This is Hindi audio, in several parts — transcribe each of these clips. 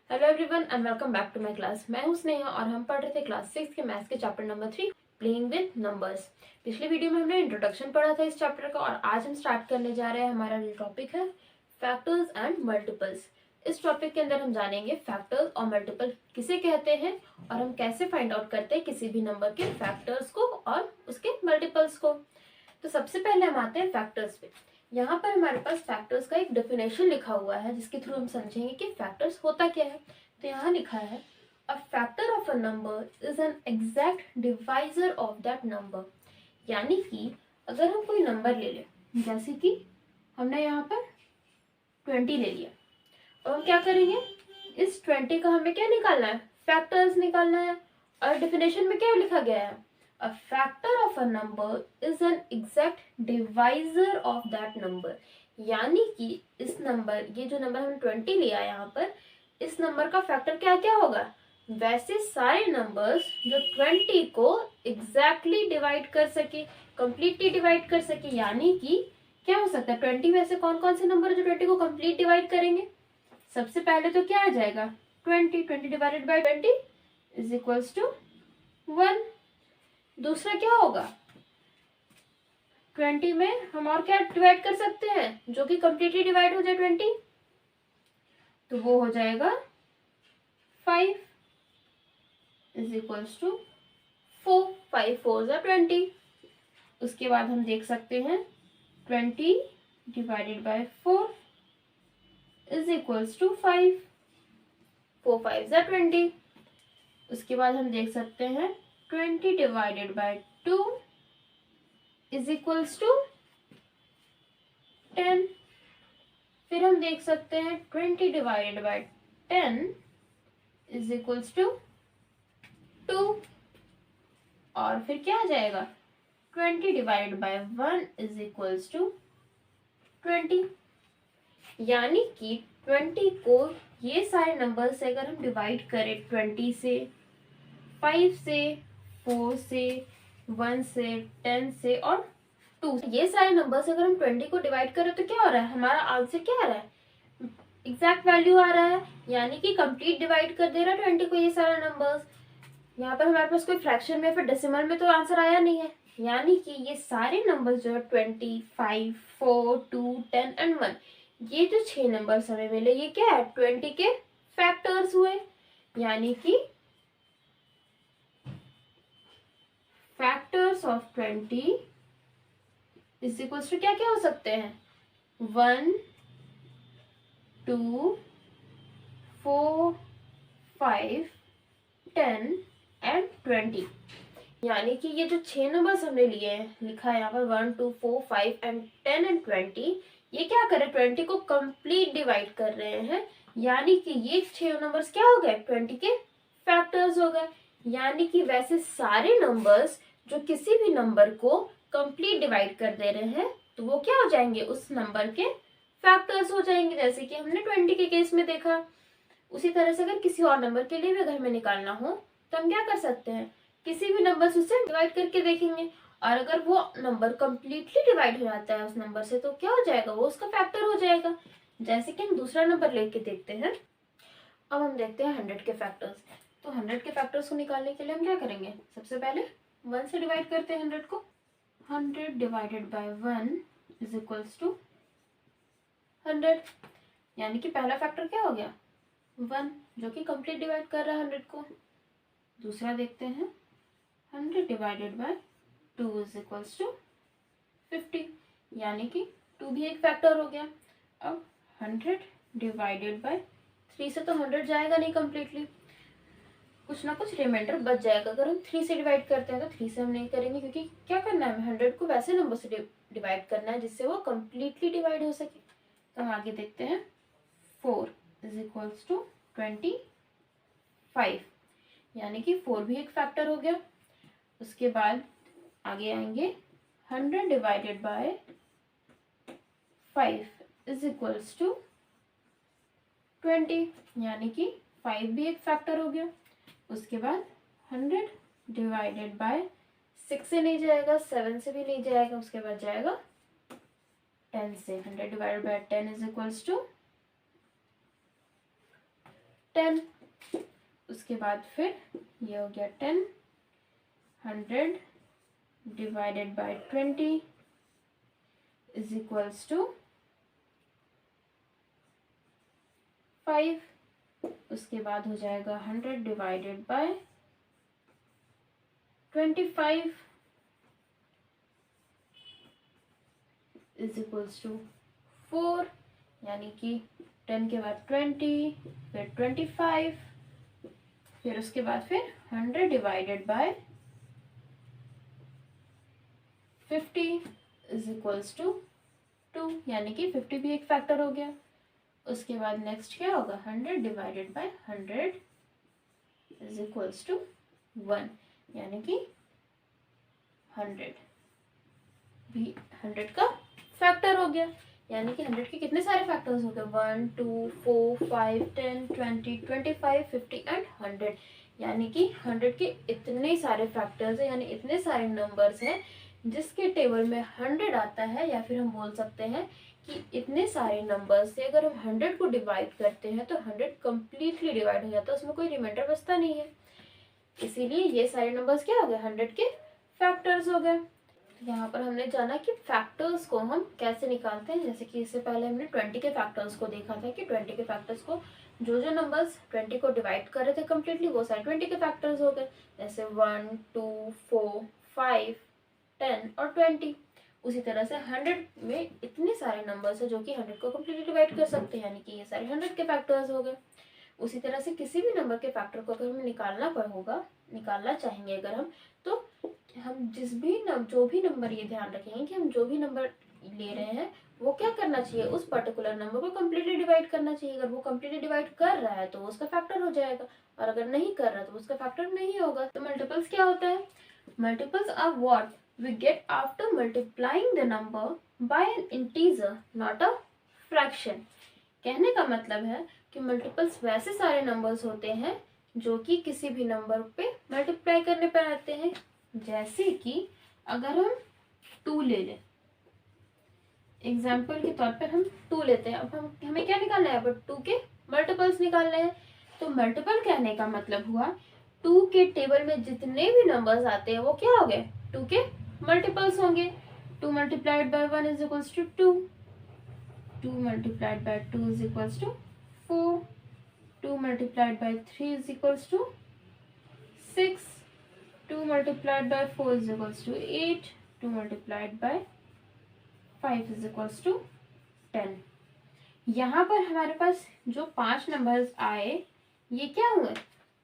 Hello everyone and welcome back to my class. मैं हूं स्नेहा और हम पढ़ रहे थे क्लास 6 के मैथ्स के chapter number 3 playing with numbers. पिछले वीडियो में हमने इंट्रोडक्शन पढ़ा था इस चैप्टर का और आज हम स्टार्ट करने जा रहे हैं। हमारा जो टॉपिक है फैक्टर्स एंड मल्टीपल्स। इस टॉपिक के अंदर हम जानेंगे फैक्टर्स और मल्टीपल किसे कहते हैं और हम कैसे फाइंड आउट करते हैं किसी भी नंबर के फैक्टर्स को और उसके मल्टीपल्स को। तो सबसे पहले हम आते हैं फैक्टर्स पे। यहाँ पर हमारे पास फैक्टर्स का एक डेफिनेशन लिखा हुआ है जिसके थ्रू हम समझेंगे कि फैक्टर्स होता क्या है। तो यहाँ लिखा है a factor of a number is an exact divisor of that number. यानी कि अगर हम कोई नंबर ले लें, जैसे कि हमने यहाँ पर 20 ले लिया, और हम क्या करेंगे, इस 20 का हमें क्या निकालना है, फैक्टर्स निकालना है। और डेफिनेशन में क्या लिखा गया है, a factor of a number is an exact divisor of that number. यानी कि इस नंबर, ये जो नंबर हम 20 लिया यहाँ पर, इस नंबर का फैक्टर क्या क्या होगा, वैसे सारे नंबर्स जो 20 को एग्जैक्टली डिवाइड कर सके, कंप्लीटली डिवाइड कर सके। यानी कि क्या हो सकता है, 20 में से कौन कौन से नंबर जो 20 को कंप्लीट डिवाइड करेंगे। सबसे पहले तो क्या आ जाएगा, 20 divided by 20 is equals to 1। दूसरा क्या होगा, 20 में हम और क्या डिवाइड कर सकते हैं जो कि कंप्लीटली डिवाइड हो जाए 20, तो वो हो जाएगा 5 इज इक्वल्स टू 4। 5 4 जा 20। उसके बाद हम देख सकते हैं 20 divided by 4 is equals to 5। 4 5 जा 20। उसके बाद हम देख सकते हैं 20 divided by 2 is equals to 10। फिर हम देख सकते हैं 20 divided by 10 is equals to 2। और फिर क्या आ जाएगा, 20 divided by 1 is equals to 20। यानी कि 20 को ये सारे नंबर से अगर हम डिवाइड करें, 20 से, 5 से, 4 से, 1 से, 10 से और 2, ये सारे नंबर से अगर हम 20 को डिवाइड करें तो क्या हो रहा है, हमारा आंसर क्या आ रहा है, एग्जैक्ट वैल्यू आ रहा है। यानी कि कंप्लीट डिवाइड कर दे रहा है 20 को ये सारे नंबर्स। यहाँ पर हमारे पास कोई फ्रैक्शन में फिर डेसिमल में तो आंसर आया नहीं है। यानी कि ये सारे नंबर्स जो है 20, 5, 4, 2, 10 एंड 1, ये जो 6 नंबर्स हमें मिले, ये क्या है, 20 के फैक्टर्स हुए। यानी कि factors of 20 is equals to क्या क्या हो सकते हैं, 1, 2, 4, 5, 10 एंड 20। यानी कि ये जो 6 नंबर्स हमने लिए हैं, लिखा है यहाँ पर 1, 2, 4, 5 एंड 10 एंड 20, ये क्या कर रहे हैं, 20 को कंप्लीट डिवाइड कर रहे हैं। यानी कि ये 6 नंबर्स क्या हो गए, 20 के फैक्टर्स हो गए। यानी कि वैसे सारे नंबर्स जो किसी भी नंबर को कंप्लीट डिवाइड कर दे रहे हैं तो वो क्या हो जाएंगे, उस नंबर के फैक्टर्स हो जाएंगे, जैसे कि हमने 20 के केस में देखा। उसी तरह से अगर किसी और नंबर के लिए भी अगर हमें निकालना हो तो हम क्या कर सकते हैं, किसी भी नंबर से उसे डिवाइड करके देखेंगे, और अगर वो नंबर कंप्लीटली डिवाइड हो जाता है उस नंबर से तो क्या हो जाएगा, वो उसका फैक्टर हो जाएगा। जैसे कि हम दूसरा नंबर लेके देखते हैं। अब हम देखते हैं 100 के फैक्टर्स। तो 100 के फैक्टर्स को निकालने के लिए हम क्या करेंगे, सबसे पहले 1 से डिवाइड करते हैं 100 को। 100 divided by 1 is equals to 100। यानी कि पहला फैक्टर क्या हो गया, 1, जो कि कंप्लीट डिवाइड कर रहा है 100 को। दूसरा देखते हैं, 100 divided by 2 is equals to 50। यानी कि 2 भी एक फैक्टर हो गया। अब 100 डिवाइडेड बाय 3 से तो 100 जाएगा नहीं कंप्लीटली, कुछ ना कुछ रिमाइंडर बच जाएगा। अगर हम 3 से डिवाइड करते हैं तो 3 से हम नहीं करेंगे, क्योंकि क्या करना है, हमें 100 को वैसे नंबर से डिवाइड करना है जिससे वो कंप्लीटली डिवाइड हो सके। तो हम आगे देखते हैं, 4 इज इक्वल्स टू 25। यानी कि 4 भी एक फैक्टर हो गया। उसके बाद आगे आएंगे, 100 divided by 5 is equals to 20। यानी कि 5 भी एक फैक्टर हो गया। उसके बाद 100 डिवाइडेड बाय 6 से नहीं जाएगा, 7 से भी नहीं जाएगा, उसके बाद जाएगा 10 से। 100 divided by 10 is equals to 10, उसके बाद फिर ये हो गया 10, 100 divided by 20 is equals to 5, उसके बाद हो जाएगा 100 divided by 25 is equals to 4, यानी कि 10 के बाद 20, फिर 25, फिर उसके बाद फिर 100 divided by 50 is equals to 2, यानी कि 50 भी एक फैक्टर हो गया। उसके बाद नेक्स्ट क्या होगा, 100 divided by 100 is equals to 1, यानी कि 100 भी 100 का फैक्टर हो गया। यानी कि 100 के कितने सारे फैक्टर्स हो गए, 1 2 4 5 10 20 25 50 एंड 100, यानी कि 100 के इतने सारे फैक्टर्स हैं, यानी इतने सारे नंबर्स हैं जिसके टेबल में 100 आता है। या फिर हम बोल सकते हैं कि इतने सारे नंबर्स से अगर हम 100 को डिवाइड करते हैं तो 100 कम्प्लीटली डिवाइड हो जाता है, उसमें कोई रिमाइंडर बचता नहीं है। इसीलिए ये सारे नंबर्स क्या हो गए, 100 के फैक्टर्स हो गए। यहाँ पर हमने जाना कि फैक्टर्स को हम कैसे निकालते हैं। जैसे कि इससे पहले हमने 20 के फैक्टर्स को देखा था कि 20 के फैक्टर्स को जो नंबर्स 20 को डिवाइड कर रहे थे कम्प्लीटली वो सारे 20 के फैक्टर्स हो गए। जैसे 1 2 4 5 10 और 20। उसी तरह से 100 में इतने सारे नंबर्स है जो कि 100 को कम्प्लीटली डिवाइड कर सकते हैं, यानी कि ये सारे 100 के फैक्टर्स हो गए। उसी तरह से किसी भी नंबर के फैक्टर को अगर हमें निकालना चाहेंगे अगर हम, तो हम जो भी नंबर, ये ध्यान रखेंगे कि हम जो भी नंबर ले रहे हैं वो क्या करना चाहिए, उस पर्टिकुलर नंबर को कम्प्लीटली डिवाइड करना चाहिए। अगर वो कम्प्लीटली डिवाइड कर रहा है तो उसका फैक्टर हो जाएगा, और अगर नहीं कर रहा तो उसका फैक्टर नहीं होगा। तो मल्टीपल्स क्या होता है, multiples are what we get after multiplying the number by an integer not a fraction. कहने का मतलब है कि मल्टीपल्स वैसे सारे नंबर्स होते हैं जो कि किसी भी नंबर पे मल्टीप्लाई करने पर आते हैं। जैसे कि अगर हम 2 ले लें, एग्जाम्पल के तौर पर हम 2 लेते हैं। अब हमें क्या निकालना है, अब 2 के मल्टीपल्स निकालने हैं। तो मल्टीपल कहने का मतलब हुआ 2 के टेबल में जितने भी नंबर्स आते हैं वो क्या हो गए, 2 के मल्टीपल्स होंगे। 2 multiplied by 1 is equals to 2, 2 multiplied by 2 is equals to 4, 2 multiplied by 3 is equals to 6, 2 multiplied by 4 is equals to 8, 2 multiplied by 5 is equals to 10। यहाँ पर हमारे पास जो 5 नंबर्स आए ये क्या हुए,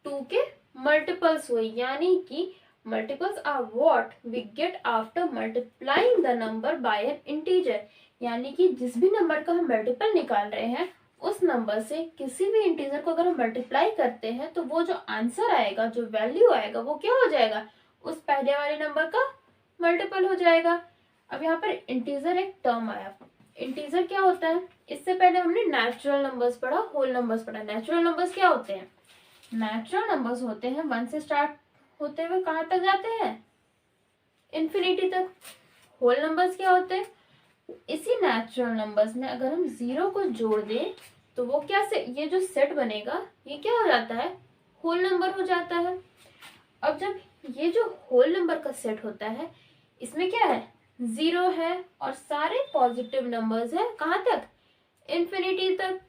2 के मल्टीपल्स हुए। यानी कि multiples are what we get after multiplying the number by an integer. यानी कि जिस भी नंबर का हम मल्टीपल निकाल रहे हैं उस नंबर से किसी भी इंटीजर को अगर हम मल्टीप्लाई करते हैं तो वो जो आंसर आएगा, जो वैल्यू आएगा, वो क्या हो जाएगा, उस पहले वाले नंबर का मल्टीपल हो जाएगा। अब यहाँ पर इंटीजर एक टर्म आया। इंटीजर क्या होता है, इससे पहले हमने नेचुरल नंबर्स पढ़ा, होल नंबर्स पढ़ा। नेचुरल नंबर्स क्या होते हैं, नेचुरल नंबर्स होते हैं 1 से स्टार्ट होते हुए कहाँ तक जाते हैं, इन्फिनिटी तक। होल नंबर्स क्या होते हैं, इसी नेचुरल नंबर्स में अगर हम 0 को जोड़ दें तो वो क्या से ये जो सेट बनेगा ये क्या हो जाता है, होल नंबर हो जाता है। अब जब ये जो होल नंबर का सेट होता है इसमें क्या है, 0 है और सारे पॉजिटिव नंबर्स हैं कहाँ तक, इन्फिनिटी तक।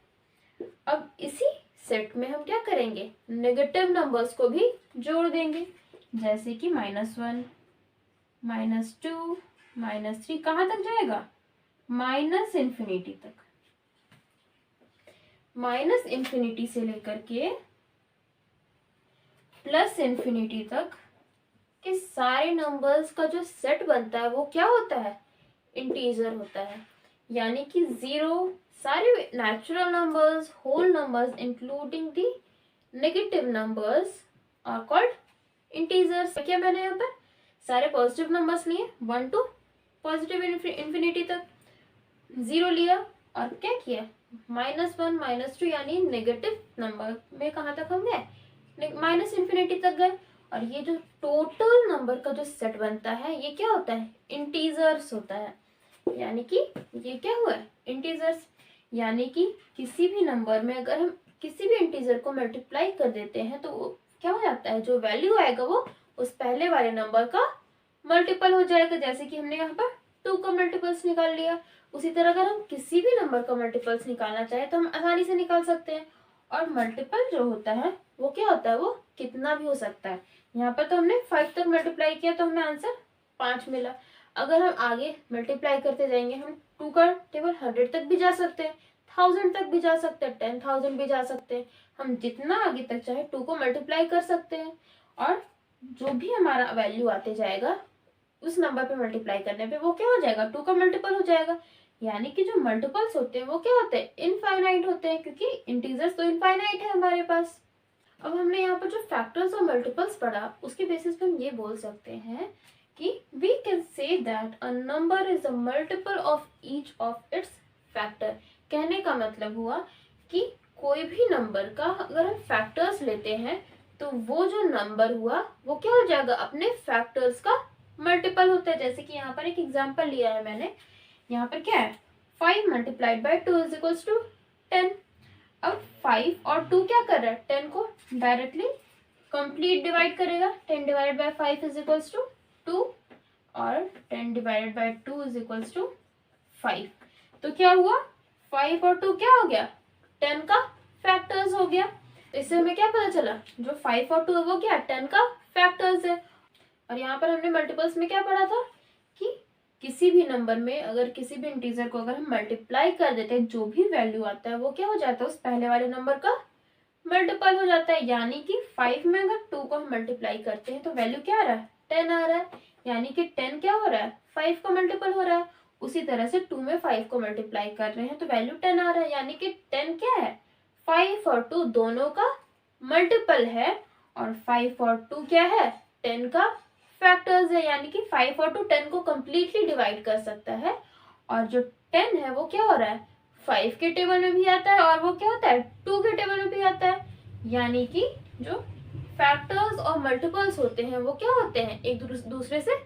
अब इसी सेट में हम क्या करेंगे, नेगेटिव नंबर्स को भी जोड़ देंगे। जैसे कि -1 -2 -3 कहाँ तक जाएगा, -इन्फिनिटी तक। -इन्फिनिटी से लेकर के +इन्फिनिटी तक के सारे नंबर्स का जो सेट बनता है वो क्या होता है, इंटीजर होता है। यानी कि 0 सारे natural numbers, whole numbers including the negative numbers are called integers. क्या मैंने यहाँ पर सारे पॉजिटिव नंबर्स लिए 1 टू पॉजिटिव इन्फिनिटी तक, 0 लिया और क्या किया, -1 -2 यानी नेगेटिव नंबर में कहाँ तक हम गए, -इन्फिनिटी तक गए। और ये जो टोटल नंबर का जो सेट बनता है ये क्या होता है, इंटीजर्स होता है। यानी कि ये क्या हुआ है, इंटीजर्स। यानी कि किसी भी नंबर में अगर हम किसी भी इंटीजर को मल्टीप्लाई कर देते हैं तो क्या हो जाता है, जो वैल्यू आएगा वो उस पहले वाले नंबर का मल्टीपल हो जाएगा। जैसे कि हमने यहाँ पर 2 का मल्टीपल्स निकाल लिया। उसी तरह अगर हम किसी भी नंबर का मल्टीपल्स निकालना चाहे तो हम आसानी से निकाल सकते हैं। और मल्टीपल जो होता है वो क्या होता है, वो कितना भी हो सकता है। यहाँ पर तो हमने 5 तक मल्टीप्लाई किया तो हमें आंसर 5 मिला। अगर हम आगे मल्टीप्लाई करते जाएंगे, हम 2 का टेबल 100 तक भी जा सकते हैं, 1000 तक भी जा सकते हैं, 10,000 भी जा सकते हैं। हम जितना आगे तक चाहे 2 को मल्टीप्लाई कर सकते हैं और जो भी हमारा वैल्यू आते जाएगा उस नंबर पे मल्टीप्लाई करने पे वो क्या हो जाएगा, 2 का मल्टीपल हो जाएगा। यानी कि जो मल्टीपल्स होते हैं वो क्या होते हैं, इनफाइनाइट होते हैं, क्योंकि इंटीजर्स तो इनफाइनाइट है हमारे पास। अब हमने यहाँ पर जो फैक्टर्स और मल्टीपल्स पढ़ा उसके बेसिस पे हम ये बोल सकते हैं कि we can say that a number is a multiple of each of its factor. कहने का मतलब हुआ कि कोई भी नंबर का अगर हम फैक्टर्स लेते हैं तो वो जो नंबर हुआ वो क्या हो जाएगा, अपने फैक्टर्स का मल्टीपल होता है। जैसे कि यहाँ पर एक एग्जांपल लिया है मैंने, यहाँ पर क्या है, 5 multiplied by 2 is equals to 10। अब 5 और 2 क्या कर रहा है, 10 को डायरेक्टली कंप्लीट डिवाइड करेगा। 10 divided by 5 is equals to 2 और 10 divided by 2 is equals to 5। तो क्या हुआ, 5 और 2 क्या हो गया, 10 का फैक्टर्स हो गया। इससे हमें क्या पता चला, जो 5 और 2 है वो क्या 10 का फैक्टर्स है। और यहाँ पर हमने मल्टीपल्स में क्या पढ़ा था कि किसी भी नंबर में अगर किसी भी इंटीजर को अगर हम मल्टीप्लाई कर देते हैं, जो भी वैल्यू आता है वो क्या हो जाता है, उस पहले वाले नंबर का मल्टीपल हो जाता है। यानी कि 5 में अगर 2 को हम मल्टीप्लाई करते हैं तो वैल्यू क्या आ रहा है, 10 आ रहा है। यानी कि 10 क्या हो रहा है, 5 का मल्टीपल हो रहा है। उसी तरह से 2 में 5 को मल्टीप्लाई कर रहे हैं तो वैल्यू 10 आ रहा है। यानी कि 10 क्या है, 5 और 2 दोनों का मल्टीपल है। और 5 और 2 क्या है, 10 का फैक्टर्स है। यानी कि 5 और 2 10 को कंप्लीटली डिवाइड कर सकता है। और जो 10 है वो क्या हो रहा है, 5 के टेबल में भी आता है और वो क्या होता है, 2 के टेबल में भी आता है। यानी कि जो फैक्टर्स और मल्टीपल्स होते हैं वो क्या होते हैं, एक दूसरे से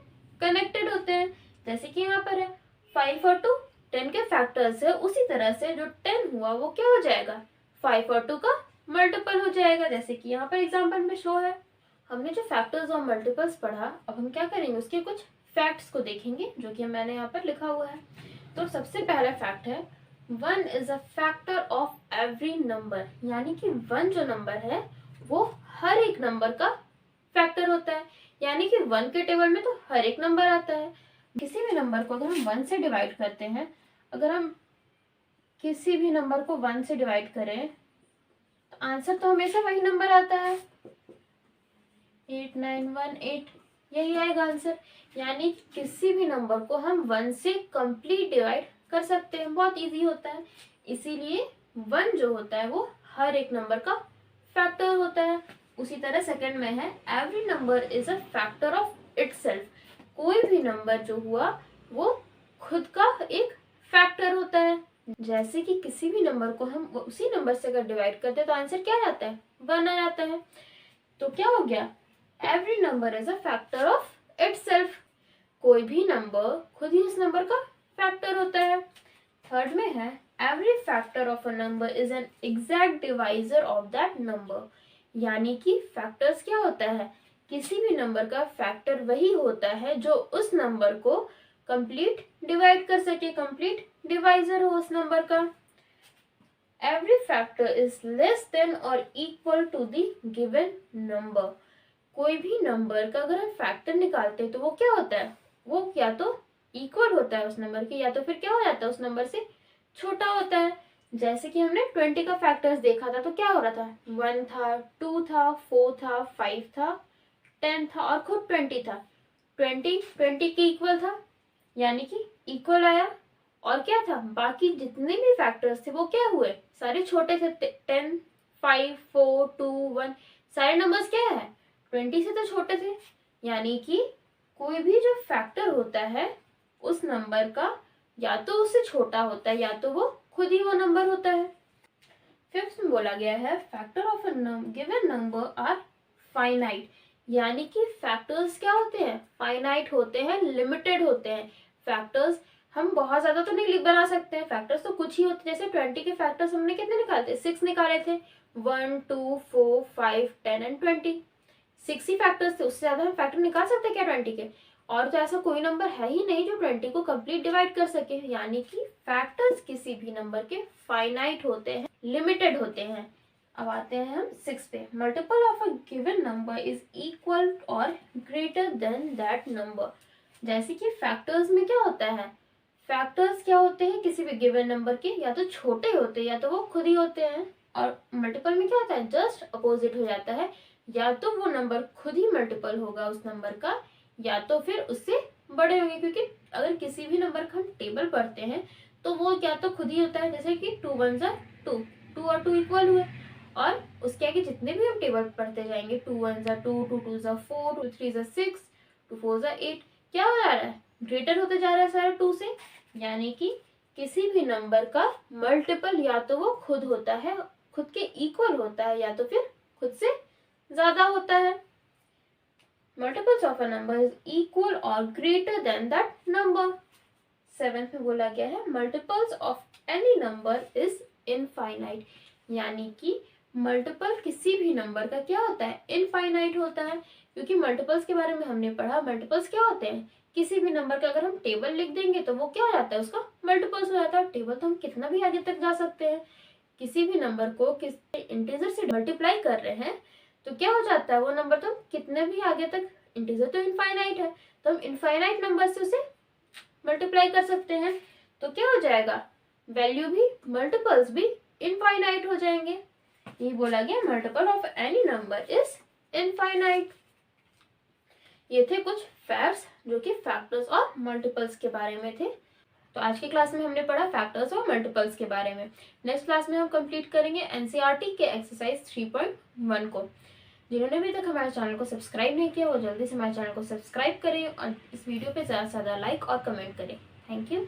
कनेक्टेड होते हैं। जैसे कि यहाँ पर है 5 और 2 10 के फैक्टर्स है, उसी तरह से जो 10 हुआ वो क्या हो जाएगा, 5 और 2 का मल्टीपल हो जाएगा। जैसे कि यहाँ पर एग्जाम्पल में शो है। हमने जो फैक्टर्स और मल्टीपल्स पढ़ा, अब हम क्या करेंगे, उसके कुछ फैक्ट्स को देखेंगे जो कि मैंने यहाँ पर लिखा हुआ है। तो सबसे पहला फैक्ट है 1 is a factor of every number. यानी कि 1 जो नंबर है वो हर एक नंबर का फैक्टर होता है। यानी कि 1 के टेबल में तो हर एक नंबर आता है। किसी भी नंबर को अगर हम 1 से डिवाइड करते हैं, अगर हम किसी भी नंबर को 1 से डिवाइड करें तो आंसर तो हमेशा वही नंबर आता है, 8918, यही आएगा आंसर। यानी किसी भी नंबर को हम 1 से कंप्लीट डिवाइड कर सकते हैं, बहुत इजी होता है। इसीलिए 1 जो होता है वो हर एक नंबर का फैक्टर होता है। उसी तरह सेकंड में है every number is a factor of itself. कोई भी नंबर जो हुआ वो खुद का एक फैक्टर होता है। जैसे कि किसी भी नंबर को हम उसी नंबर से अगर डिवाइड करते हैं तो आंसर क्या आता है, 1 आ जाता है। तो क्या हो गया, every number is a factor of itself. कोई भी नंबर खुद ही उस नंबर का फैक्टर होता है। थर्ड में है every factor of a number is an exact divisor of that number. यानी कि फैक्टर्स क्या होता है, किसी भी नंबर का फैक्टर वही होता है जो उस नंबर को कंप्लीट डिवाइड कर सके, कंप्लीट डिवाइजर हो उस नंबर का। Every factor is less than और equal to the given number. कोई भी नंबर का अगर हम फैक्टर निकालते हैं तो वो क्या होता है, वो या तो इक्वल होता है उस नंबर के, या तो फिर क्या हो जाता है, उस नंबर से छोटा होता है। जैसे कि हमने 20 का फैक्टर्स देखा था तो क्या हो रहा था, 1 था, 2 था, 4 था, 5 था, 10 था और खुद 20 था। 20 के इक्वल था, यानी कि इक्वल आया। और क्या था, बाकी जितने भी फैक्टर्स थे वो क्या हुए, सारे छोटे थे। 10, 5, 4, 2, 1 सारे नंबर्स क्या है, 20 से तो छोटे थे। यानी कि कोई भी जो फैक्टर होता है उस नंबर का या तो उससे छोटा होता है या तो वो खुद ही वो नंबर होता है। फिफ्थ में बोला गया है factor of a given number are finite. यानी कि फैक्टर्स क्या होते हैं, फाइनाइट होते हैं, लिमिटेड होते हैं। फैक्टर्स हम बहुत ज्यादा तो नहीं बना सकते हैं, फैक्टर्स तो कुछ ही होते हैं। जैसे 20 के फैक्टर्स हमने कितने निकाले थे, 6 निकाले थे। 1 2 4 5 10 एंड 20। 6 ही फैक्टर्स थे, उससे ज्यादा हम फैक्टर निकाल सकते हैं क्या 20 के? और तो ऐसा कोई नंबर है ही नहीं जो 20 को कंप्लीट डिवाइड कर सके। यानी कि फैक्टर्स किसी भी नंबर के फाइनाइट होते हैं, लिमिटेड होते हैं। अब आते हैं हम 6 पे। Multiple of a given number is equal और ग्रेटर देन दैट नंबर। जैसे कि फैक्टर्स में क्या होता है, फैक्टर्स क्या होते हैं किसी भी गिवन नंबर के, या तो छोटे होते हैं या तो वो खुद ही होते हैं। और मल्टीपल में क्या होता है, जस्ट अपोजिट हो जाता है, या तो वो नंबर खुद ही मल्टीपल होगा उस नंबर का, या तो फिर उससे बड़े होंगे। क्योंकि अगर किसी भी नंबर का हम टेबल पढ़ते हैं तो वो क्या तो खुद ही होता है, जैसे कि 2 1 जा 2, 2 और 2 इक्वल हुए। और उसके आगे जितने भी हम टेबल पढ़ते जाएंगे, 2 1 जा 2, 2 2 जा 4, 2 3 जा 6, 2 4 जा 8, क्या हो जा रहा है, ग्रेटर होते जा रहा है सारा 2 से। यानी कि किसी भी नंबर का मल्टीपल या तो वो खुद होता है, खुद के इक्वल होता है, या तो फिर खुद से ज्यादा होता है। Multiples of a number is equal और greater than that number. 7th में बोला गया है multiples of any number is infinite. यानी कि मल्टीपल किसी भी नंबर का क्या होता है, इनफाइनाइट होता है। क्योंकि मल्टीपल्स के बारे में हमने पढ़ा, मल्टीपल्स क्या होते हैं, किसी भी नंबर का अगर हम टेबल लिख देंगे तो वो क्या हो जाता है, उसका मल्टीपल्स हो जाता है। टेबल तो हम कितना भी आगे तक जा सकते हैं। किसी भी नंबर को किसी इंटीजर से मल्टीप्लाई कर रहे हैं तो क्या हो जाता है, वो नंबर तो हम कितने भी आगे तक, इंटीजर तो इनफाइनाइट है, तो हम इनफाइनाइट नंबर से उसे मल्टीप्लाई कर सकते हैं। तो क्या हो जाएगा, वैल्यू भी, मल्टीपल्स भी इनफाइनाइट हो जाएंगे। ये बोला गया multiple of any number is infinite. ये थे कुछ फैक्ट्स जो कि फैक्टर्स और मल्टीपल्स के बारे में थे। तो आज की क्लास में हमने पढ़ा फैक्टर्स और मल्टीपल्स के बारे में। नेक्स्ट क्लास में हम कंप्लीट करेंगे एनसीईआरटी के एक्सरसाइज 3.1 को। जिन्होंने अभी तक हमारे चैनल को सब्सक्राइब नहीं किया वो जल्दी से हमारे चैनल को सब्सक्राइब करें और इस वीडियो पे ज़्यादा से ज़्यादा लाइक और कमेंट करें। Thank you.